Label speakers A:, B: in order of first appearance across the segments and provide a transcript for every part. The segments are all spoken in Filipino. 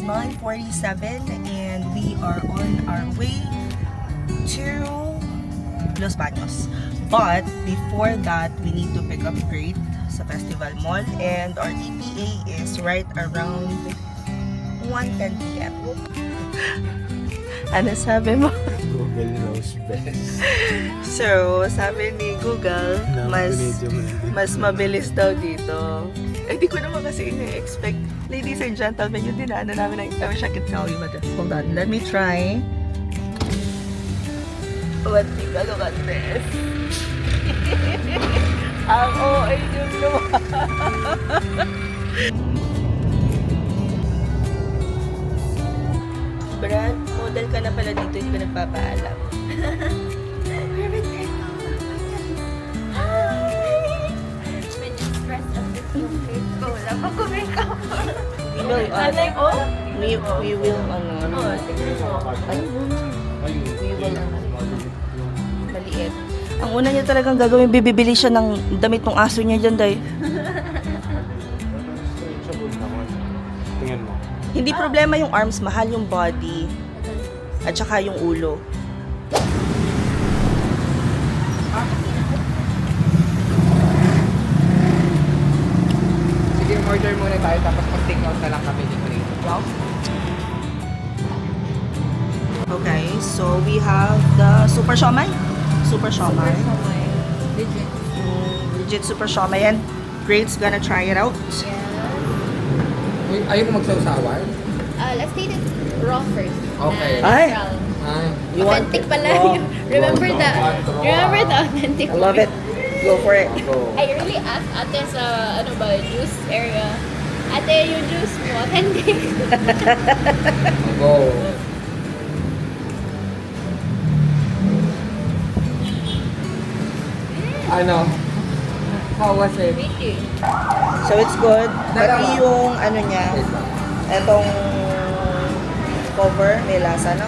A: 9:47 and we are on our way to Los Baños. But before that, we need to pick up Great sa Festival Mall and our ETA is right around 1:10 p.m. Ano sabi mo?
B: Google knows best.
A: So, sabi ni Google, mas mabilis daw dito. Eh, di ko naman kasi ina-expect. Ladies and gentlemen, yung dinaanan namin, I wish I could tell you, but hold on, let me try. What do you look at this? Ang OA yung luwa. Brad, model ka na pala dito, hindi ka nagpapaalam.
C: Medyo stressed out yung face ko. Wala pa ko makeup.
A: We will, we will,
C: Tignan mo.
A: we will, maliit. Ang una niya talagang gagawin, bibili siya ng damit ng aso niya dyan, day.
B: Tingnan mo.
A: Hindi problema yung arms, mahal yung body. At saka yung ulo.
D: Sige, order muna tayo tapos mag-take out na lang kami ni Grace.
A: Wow. Okay, so we have the Super Siomai. Super Siomai.
C: Legit.
A: Legit Super Siomai. And Great's gonna try it out.
D: Uy, ayaw mo magsawsawan?
C: Let's taste it raw first.
D: Okay.
A: Ay!
C: Natural.
D: Ay.
A: You want
C: Authentic
A: it
C: pala.
A: raw?
C: Remember the authentic
A: I love it. Go for it.
D: Go.
C: I really asked ate sa juice area. Ate, yung juice mo, authentic.
D: Go. Ano? How was it?
C: Really?
A: So it's good. Pati yung ano niya, etong cover, may lasa na.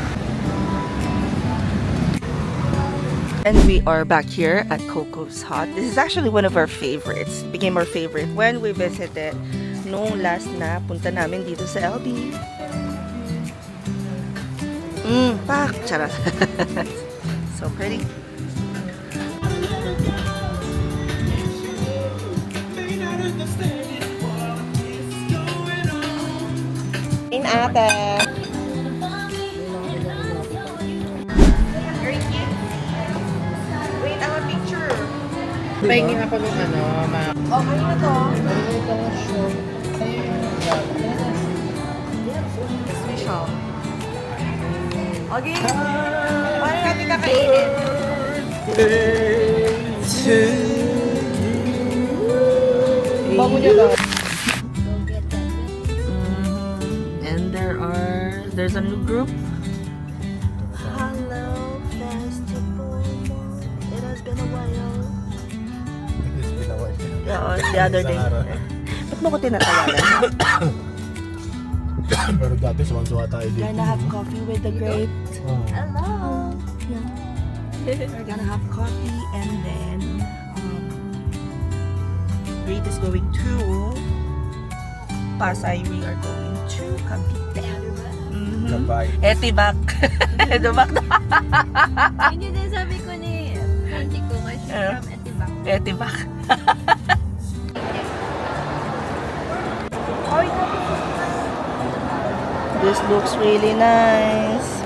A: And we are back here at Coco's Hut. This is actually one of our favorites. It became our favorite when we visited nung last na punta namin dito sa LB. Pak! Charot. So pretty. In ate. Wait, I want picture.
D: Pahingi ako ng
A: Oh, kanina to? Special. Okay. Paano natin kakainin? Bago niya ba?
C: Go get that.
A: And there's a new group. Hello, Festival. It has been a while. Yeah, the other day. Ba't mo ko tinatawanan?
B: Pero dati suwang-suwa tayo dito.
A: Gonna have coffee with the grape.
B: Oh.
C: Hello.
A: Yeah. We're gonna have coffee and then Grape is going to Pasay. We are going to Cavite.
B: Kabay.
A: Etibak. Etibak na.
C: Yun yung sabi ko ni auntie ko kasi from Etibac.
A: Etibak. This looks really nice.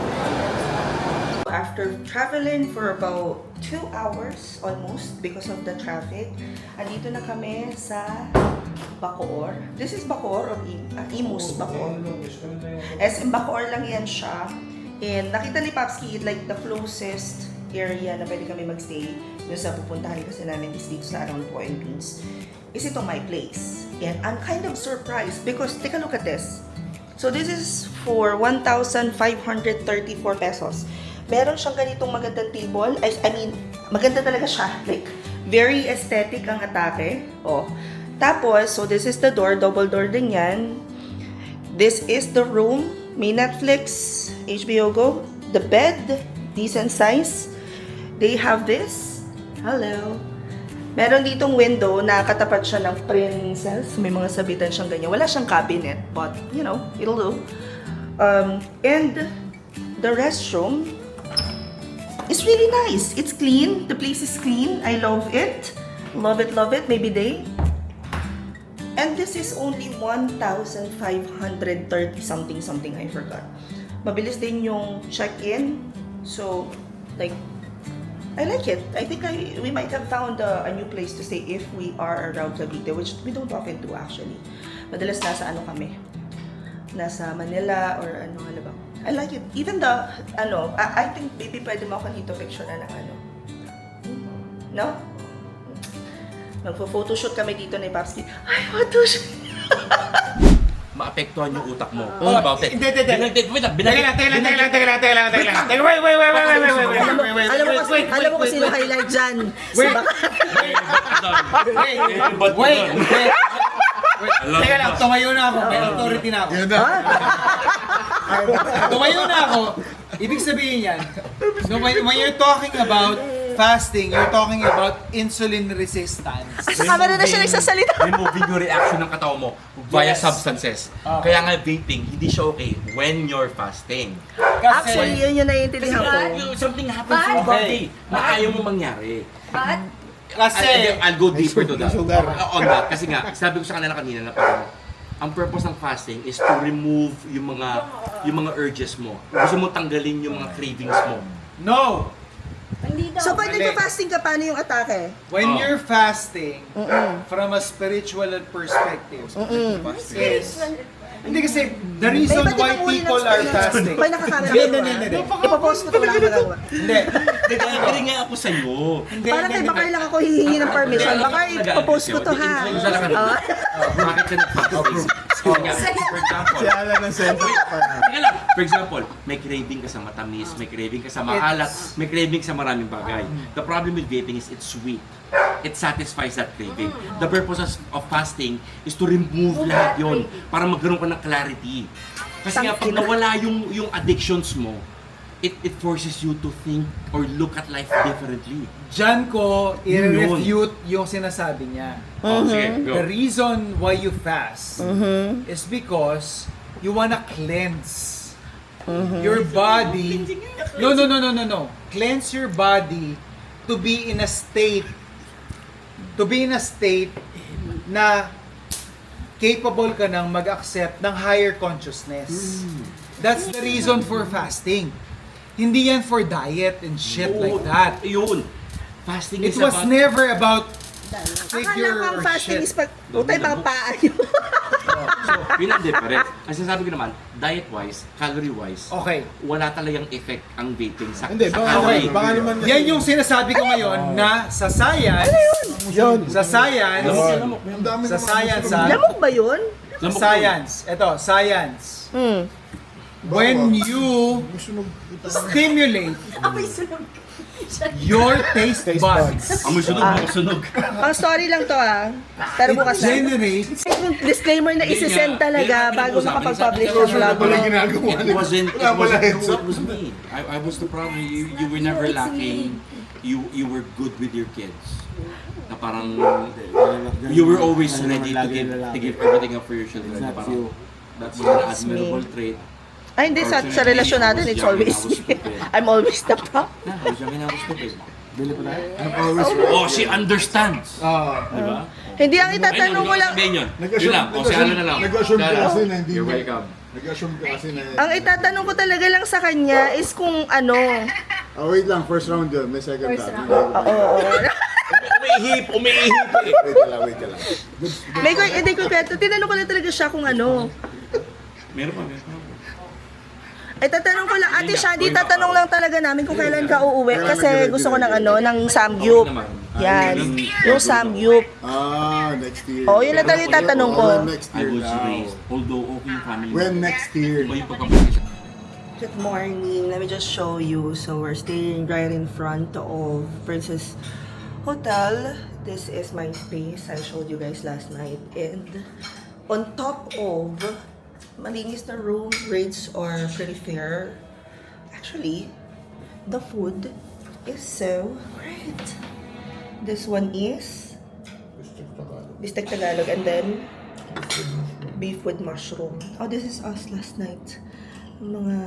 A: After traveling for about 2 hours almost because of the traffic, andito na kami sa Bacoor. This is Bacoor or Imus Bacoor. SM Bacoor lang yan siya. And nakita ni Papski, like the closest area na pwede kami magstay yung sa pupuntahan kasi namin is dito sa around Po and Beans is itong my place. And I'm kind of surprised because take a look at this. So this is for 1,534 pesos. Meron siyang ganitong magandang table. I mean, maganda talaga siya. Like, very aesthetic ang atake. Oh. Tapos, so this is the door. Double door din yan. This is the room. May Netflix, HBO Go. The bed, decent size. They have this. Hello. Meron ditong window na katapat siya ng princess. May mga sabitan siyang ganyan. Wala siyang cabinet, but, you know, it'll do. And the restroom is really nice. It's clean. The place is clean. I love it. Love it, love it. Maybe they. And this is only 1,530 something, I forgot. Mabilis din yung check-in. So, like, I like it. I think we might have found a new place to stay if we are around Cavite, which we don't often do actually. Madalas nasa ano kami, nasa Manila or ano ba. I like it. Even the, I think maybe pwede mo ako dito picture na ng ano. No? Magpo-photoshoot kami dito ni Papski. Ay, photoshoot!
E: Maapektuhan yung utak mo. All about it.
B: Hindi.
E: Teka lang.
A: Alam mo kung sino highlight dyan. Si
D: Wait. Teka lang, tumayo na ako. May authority na ako. Tumayo na ako. Ibig sabihin yan, no, when you're talking about fasting, you're talking about insulin resistance.
A: Sa camera na siya nagsasalita.
E: Removing yung reaction ng katawan mo via
D: Yes.
E: substances.
D: Okay.
E: Kaya nga vaping, hindi siya okay when you're fasting.
A: Actually, yun yung naiintindihan ko.
E: Something happens in your body na ayaw mo mangyari.
C: But,
E: I'll go deeper to that.
B: Sugar.
E: On that. Kasi nga, sabi ko sa kanila kanina na parang ang purpose ng fasting is to remove yung mga urges mo. Gusto mo tanggalin yung mga cravings mo.
D: No!
C: hindi daw.
A: So, pag nagpa-fasting ka, paano yung atake?
D: When
E: Oh.
D: you're fasting, from a spiritual perspective, is, hindi kasi, the reason why people are fasting.
A: Pag nakakamera
D: Hindi.
A: Ipapost ko ito lang magawa.
D: Hindi.
E: Nagkakari nga ako sa'yo.
A: Parang kay Bakay lang ako hihingi ng permission. Bakay, ipapost ko to ha.
E: Bakit ka nag-fasting? For example,
B: Si Alan ng center pa na.
E: Teka lang. For example, may craving ka sa matamis, may craving ka sa maalat, may craving sa maraming bagay. The problem with vaping is it's sweet. It satisfies that craving. The purpose of fasting is to remove lahat yon para magkaroon ka ng clarity. Kasi nga, pag nawala yung addictions mo, it forces you to think or look at life differently.
D: Diyan ko i-refute yung sinasabi niya.
E: Oh, sige, go.
D: The reason why you fast is because you wanna cleanse your body. No. Cleanse your body to be in a state na capable ka ng mag-accept ng higher consciousness. That's the reason for fasting. Hindi yan for diet and shit like that.
E: Yun. Fasting
D: It
E: is
D: was
E: about...
D: never about
A: Akala
D: figure
A: ko ang
D: or
A: fasting
D: shit.
A: is pag utay mga paa yun.
E: Yun ang difference. Ang sinasabi ko naman, diet-wise, calorie-wise,
D: Okay.
E: wala talagang effect ang vaping sa
B: Hindi, baka
E: calorie.
B: baka naman kasi-
D: Yan yung sinasabi ko ngayon na sa science,
B: Yun.
D: sa science,
B: Ang dami
D: sa
B: naman
D: science,
B: gusto
A: Lamok ba yun?
E: Lamok
D: science, science, when you
B: Gusto
D: stimulate your taste buds,
E: Amoy sunog, amoy sunog.
A: Ang story lang to pero bukas na.
D: generate
A: Disclaimer na isisend talaga bago makapag-publish ng vlog.
B: Wala ginagawa.
E: It wasn't
B: headset.
E: it was me. I was the problem. You were never lacking. You were good with your kids. Na parang you were always ready to give everything up for your children. Na parang that's an admirable trait.
A: Ay, hindi. Sa relasyon natin, it's always me. I'm always the prop.
E: Na, I was young and I was stupid.
B: Oh,
E: Oh, she understands. Diba?
A: Hindi, ang itatanong ko lang,
E: Sabihin yun. Yun lang. O si ano na lang.
B: Nag-assume ka kasi na hindi
E: You're
B: niya.
E: welcome.
B: Nag-assume ka kasi na.
A: ang itatanong ko talaga lang sa kanya is kung ano.
B: Oh, wait lang. First round yun. May second
C: First
B: round.
A: Oo.
E: Umiihip eh.
B: Wait ka lang.
A: Hindi ko kwento. Tinanong ko lang talaga siya kung ano.
E: Meron pa.
A: Ay, tatanong ko lang, Ate Shandy, tatanong lang talaga namin kung kailan ka uuwi kasi gusto ko ng ng Samgyup. Yan. Yung Samgyup.
B: Next year.
A: Oo, yun na talaga yung tatanong ko.
B: When next
E: I
B: year
E: was
B: now?
E: raised, although okay yung family.
B: When next year?
E: Iba yung pagkakasya.
A: Good morning. Let me just show you. So we're staying right in front of Princess Hotel. This is my space. I showed you guys last night. And on top of malinis na room, rates are pretty fair. Actually, the food is so great. This one is Bistek Tagalog and then beef with mushroom. Oh, this is us last night. mga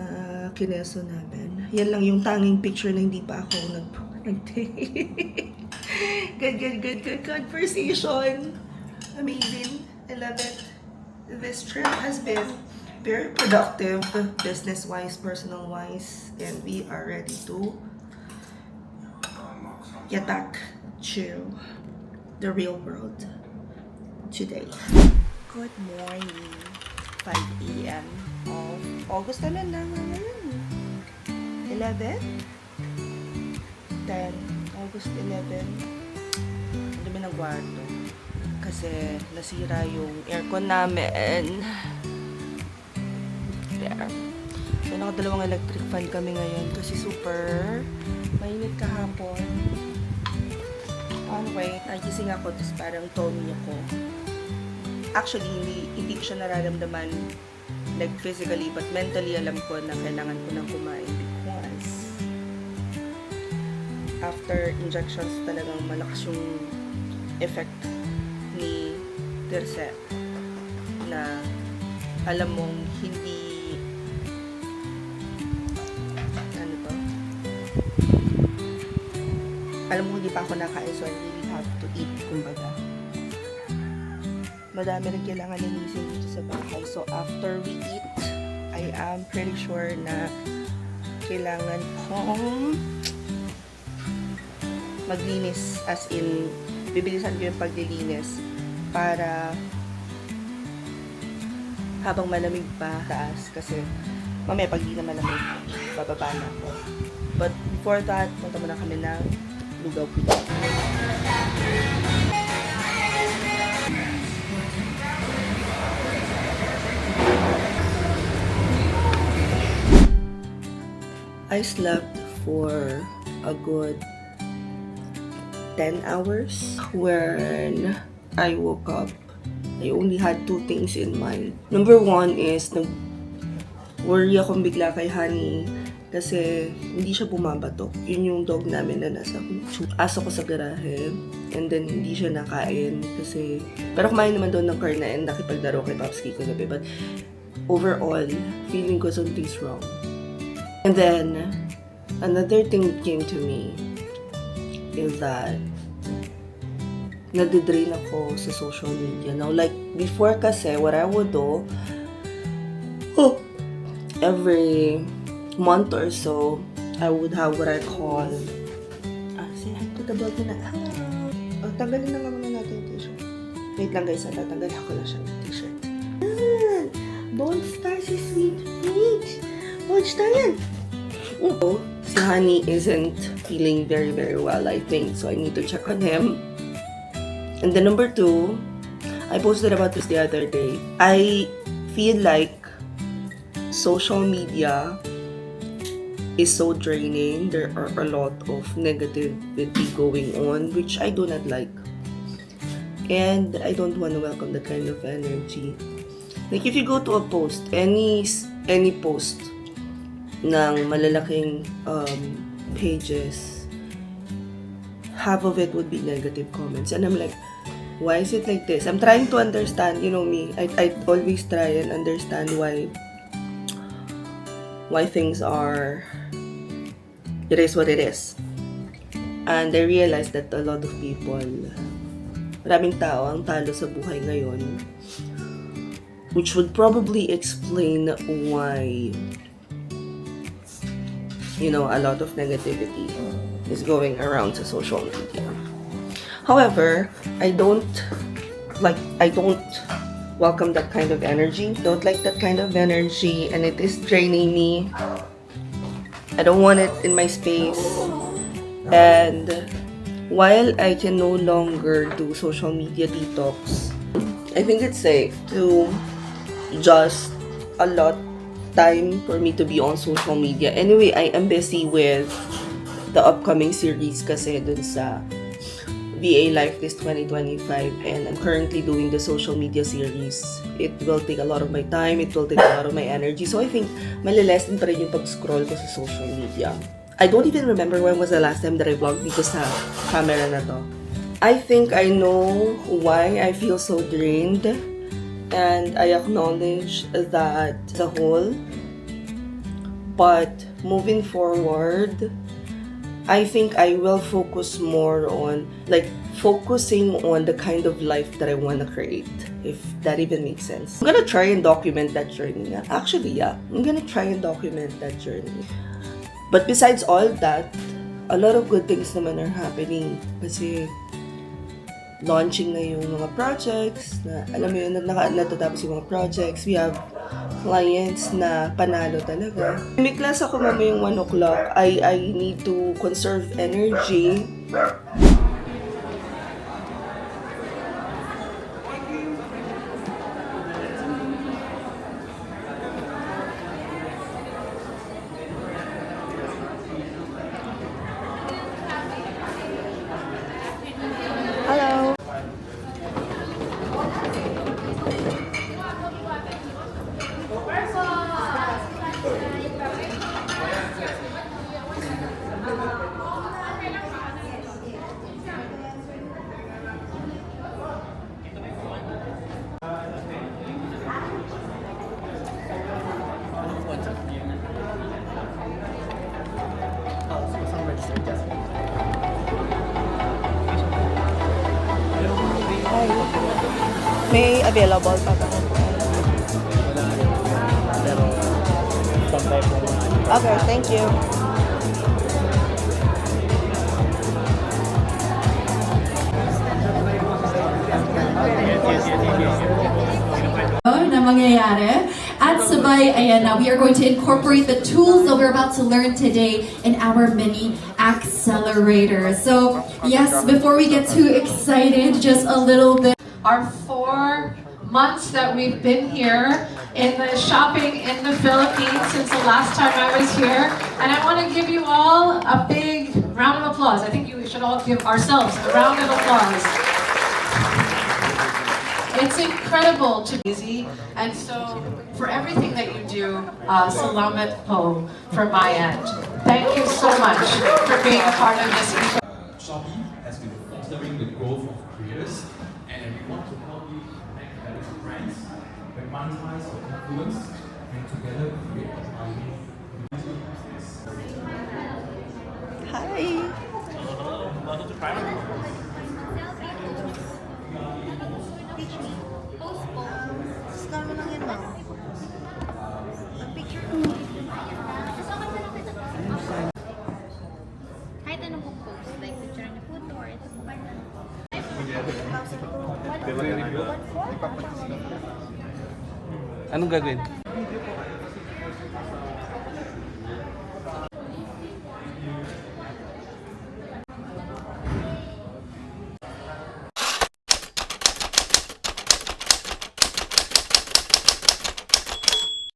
A: kineso namin. Yan lang yung tanging picture na hindi pa ako nag-take. Good conversation. Amazing. I love it. This trip has been very productive, business-wise, personal-wise, and we are ready to get back to the real world today. Good morning. 5 a.m. of August na ngayon. 11? 10. August 11. Ang dumi ng kwarto. Kasi nasira yung aircon namin. There. So, nakadalawang electric fan kami ngayon kasi super mainit kahapon. Anyway, nagising ako, tapos parang tummy ako. Actually, hindi ko siya nararamdaman like physically, but mentally alam ko na kailangan ko nang kumain because after injections talagang malakas yung effect ni Tirce na alam mong hindi alam mo hindi pa ako nakain, so I really have to eat, kumbaga. Madami rin kailangan linisin dito sa bahay. So, after we eat, I am pretty sure na kailangan kong maglinis. As in, bibilisan ko yung paglilinis para habang malamig pa taas. Kasi mamaya pag di na malamig, bababa na ako. But before that, punta muna kami ng lugaw ko. I slept for a good 10 hours. When I woke up, I only had 2 things in mind. Number 1 is nag-worry akong bigla kay Honey kasi hindi siya bumabatok. Yun yung dog namin na nasa aso ko sa garahe. And then hindi siya nakain kasi pero kumain naman doon ng karna and nakipagdaro kay Popski kagabi. But overall, feeling ko something's wrong. And then, another thing that came to me is that nadidrain ako sa social media. Now, like, before kasi, what I would do, every month or so, I would have what I call, say hi to the dog na, hello. Tanggalin na nga muna natin yung t-shirt. Wait lang guys, tatanggalin ko na siya yung t-shirt. Bone Star si Sweet Peach. Bone Star yan. Si Honey isn't feeling very, very well, I think. So, I need to check on him. And then number 2, I posted about this the other day. I feel like social media is so draining. There are a lot of negativity going on, which I do not like. And I don't want to welcome that kind of energy. Like, if you go to a post, any post ng malalaking pages, half of it would be negative comments. And I'm like, why is it like this? I'm trying to understand, you know me, I always try and understand why things are, it is what it is. And I realized that a lot of people, maraming tao ang talo sa buhay ngayon, which would probably explain why, you know, a lot of negativity is going around sa social media. However, I don't welcome that kind of energy. Don't like that kind of energy, and it is draining me. I don't want it in my space. And while I can no longer do social media detox, I think it's safe to just allot time for me to be on social media. Anyway, I am busy with the upcoming series kasi dun sa VA Life this 2025, and I'm currently doing the social media series. It will take a lot of my time, it will take a lot of my energy, so I think malilesen pa rin yung pag-scroll ko sa social media. I don't even remember when was the last time that I vlogged dito sa camera na to. I think I know why I feel so drained, and I acknowledge that as a whole, But moving forward, I think I will focus more on, like, focusing on the kind of life that I want to create, if that even makes sense. I'm gonna try and document that journey. Actually, yeah, I'm gonna try and document that journey. But besides all that, a lot of good things naman are happening. Kasi, launching na yung mga projects, na, alam mo yun, natatapos yung mga projects. We have clients na panalo talaga. May class ako mamayang 1 o'clock. I need to conserve energy. Hello. May available pa ba? Okay, thank you.
F: na mangyayari. At sabay, ayan na, we are going to incorporate the tools that we're about to learn today in our mini accelerator. So, yes, before we get too excited, just a little bit.
G: Our 4 months that we've been here in the shopping in the Philippines since the last time I was here. And I want to give you all a big round of applause. I think we should all give ourselves a round of applause. It's incredible to be busy, and so for everything that you do, salamat po from my end. Thank you so much for being a part of this.
H: Shopee has been fostering the growth of creators, and we want to help you connect better with brands, monetize your influence, and together create a thriving community business.
A: Hi.
C: Kahit anong kong post, like picture na food or ito sa partner.
I: Anong gagawin?